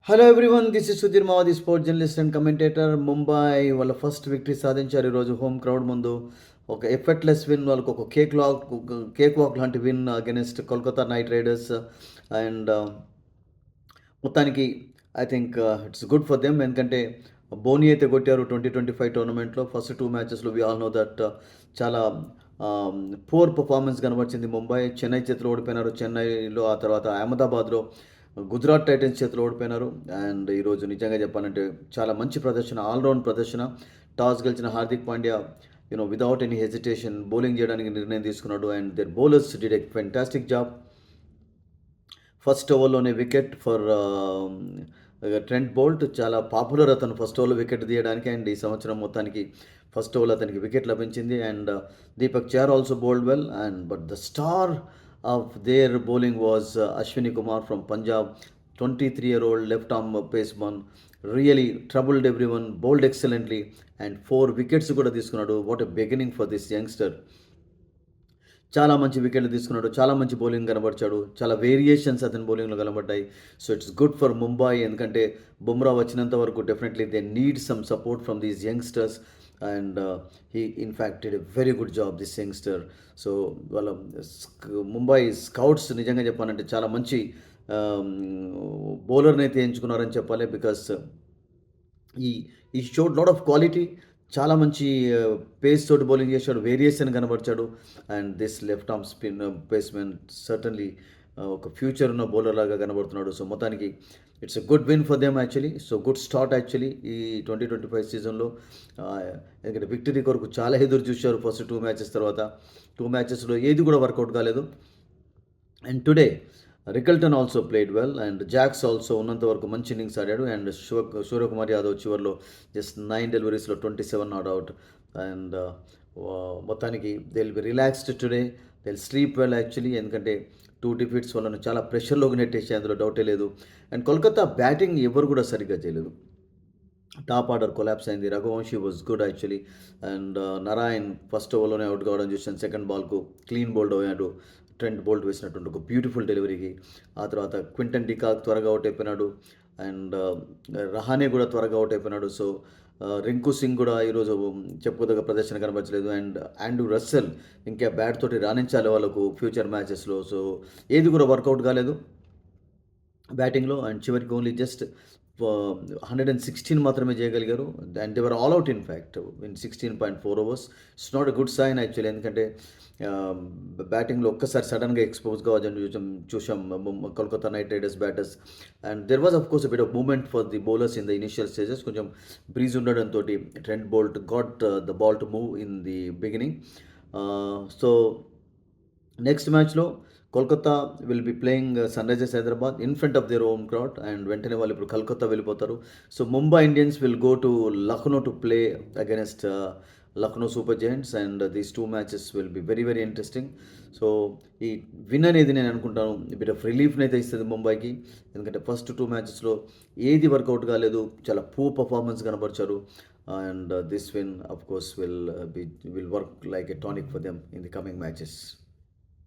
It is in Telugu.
Hello everyone, this is Sudheer Mavadi, sport journalist and commentator. Mumbai వాళ్ళ ఫస్ట్ విక్టరీ సాధించారు ఈరోజు హోమ్ క్రౌడ్ ముందు. ఒక ఎఫర్ట్లెస్ విన్, వాళ్ళకు ఒక కేక్ వాక్ లాంటి win against Kolkata Knight Riders. And మొత్తానికి I think it's good for them. ఎందుకంటే బోనీ అయితే కొట్టారు 2025 టోర్నమెంట్లో ఫస్ట్ టూ మ్యాచెస్లో. వి ఆల్ నో దట్ చాలా పూర్ పర్ఫార్మెన్స్ కనబరిచింది ముంబై. చెన్నై చేతిలో ఓడిపోయినారు, చెన్నైలో. ఆ తర్వాత అహ్మదాబాద్లో గుజరాత్ టైటన్స్ చేతిలో ఓడిపోయినారు. అండ్ ఈరోజు నిజంగా చెప్పాలంటే చాలా మంచి ప్రదర్శన, ఆల్రౌండ్ ప్రదర్శన. టాస్ గెలిచిన Hardik Pandya without any hesitation bowling చేయడానికి నిర్ణయం తీసుకున్నాడు. And their bowlers did a fantastic job. First ఓవర్లోనే వికెట్ ఫర్ ట్రెంట్ బోల్ట్. చాలా పాపులర్ అతను ఫస్ట్ ఓవర్లో వికెట్ తీయడానికి. అండ్ ఈ సంవత్సరం మొత్తానికి ఫస్ట్ ఓవర్లో అతనికి వికెట్ లభించింది. And Deepak Chahar also bowled well. And but the star of their bowling was Ashwani Kumar from Punjab. 23-year-old left arm baseman really troubled everyone, bowled excellently and 4 wickets కూడా తీసుకున్నాడు. What a beginning for this youngster. చాలా మంచి వికెట్లు తీసుకున్నాడు, చాలా మంచి బౌలింగ్ కనబరిచాడు, చాలా వేరియేషన్స్ అతని బౌలింగ్లో కనబడ్డాయి. So it's good for Mumbai. ఎందుకంటే బుమ్రా వచ్చినంత వరకు definitely they need some support from these youngsters. And he in fact did a very good job this youngster. So వాళ్ళ ముంబై స్కౌట్స్ నిజంగా చెప్పాలంటే చాలా మంచి బౌలర్ని అయితే ఎంచుకున్నారని చెప్పాలి. బికాస్ ఈ ఈ షోడ్ లాట్ ఆఫ్ క్వాలిటీ. చాలా మంచి పేస్ తోటి బౌలింగ్ చేశాడు, వేరియేషన్ కనబరిచాడు. And this left arm spin basemen certainly ఒక ఫ్యూచర్ ఉన్న బౌలర్ లాగా కనబడుతున్నాడు. సో మొత్తానికి it's a good win for them actually. So good start actually ఈ 2025 సీజన్లో. ఎందుకంటే విక్టరీ కొరకు చాలా ఎదురు చూశారు ఫస్ట్ టూ మ్యాచెస్ తర్వాత. టూ మ్యాచెస్లో ఏది కూడా వర్కౌట్ కాలేదు. And today Rickelton also played well. And Jacks also ఉన్నంత వరకు మంచి ఇన్నింగ్స్ ఆడాడు. అండ్ సూర్యకుమార్ యాదవ్ చివరిలో జస్ట్ 9 డెలివరీస్లో 27 నాట్ అవుట్. అండ్ మొత్తానికి they will be relaxed today, they will sleep well actually. ఎందుకంటే 2 డిఫీట్స్ వల్ల చాలా ప్రెషర్లోకి నెట్టేసి అందులో డౌటే లేదు. అండ్ కోల్కతా బ్యాటింగ్ ఎవరు కూడా సరిగ్గా చేయలేదు. టాప్ ఆర్డర్ కొలాప్స్ అయింది. Raghuvanshi was good actually. And Narine first ఓవర్లోనే అవుట్ కావడం చూసాను. సెకండ్ బాల్కు క్లీన్ బౌల్డ్ అయ్యాడు, ట్రెంట్ బోల్ట్ వేసినటువంటి ఒక బ్యూటిఫుల్ డెలివరీకి. ఆ తర్వాత క్వింటన్ డికాక్ త్వరగా అవుట్ అయిపోయినాడు. అండ్ రహానే కూడా త్వరగా అవుట్ అయిపోయినాడు. సో రింకు సింగ్ కూడా ఈరోజు చెప్పుకోదగ్గ ప్రదర్శన కనబరచలేదు. అండ్ ఆండ్రూ రస్సెల్ ఇంకా బ్యాట్ తోటి రాణించాలి వాళ్ళకు ఫ్యూచర్ మ్యాచెస్లో. సో ఏది కూడా వర్కౌట్ కాలేదు బ్యాటింగ్లో. అండ్ చివరికి ఓన్లీ జస్ట్ 116 మాత్రమే చేయగలిగారు. And they were all out in fact in 16.4 overs. It's not a good sign actually. ఎందుకంటే బ్యాటింగ్లో ఒక్కసారి సడన్గా ఎక్స్పోజ్ కావాలని చూసాం Kolkata Knight Riders batters. And there was of course bit of moment for the bowlers in the initial stages. కొంచెం బ్రీజ్ ఉండడంతో Trent Boult got the ball to move in the beginning. So next మ్యాచ్లో Kolkata will be playing Sunrisers Hyderabad in front of their own crowd. And వెంటనే వాళ్ళు ఇప్పుడు కలకత్తా వెళ్ళిపోతారు. So Mumbai Indians will go to Lucknow to play against Lucknow super Giants. And these two matches will be very very interesting. So ఈ విన్ అనేది నేను అనుకుంటాను బిట్ ఆఫ్ రిలీఫ్ని అయితే ఇస్తుంది ముంబైకి. ఎందుకంటే ఫస్ట్ టూ మ్యాచెస్లో ఏది వర్కౌట్ కాలేదు, చాలా పూర్ పర్ఫార్మెన్స్ కనబరిచారు. And this win of course will work like a tonic for them in the coming matches.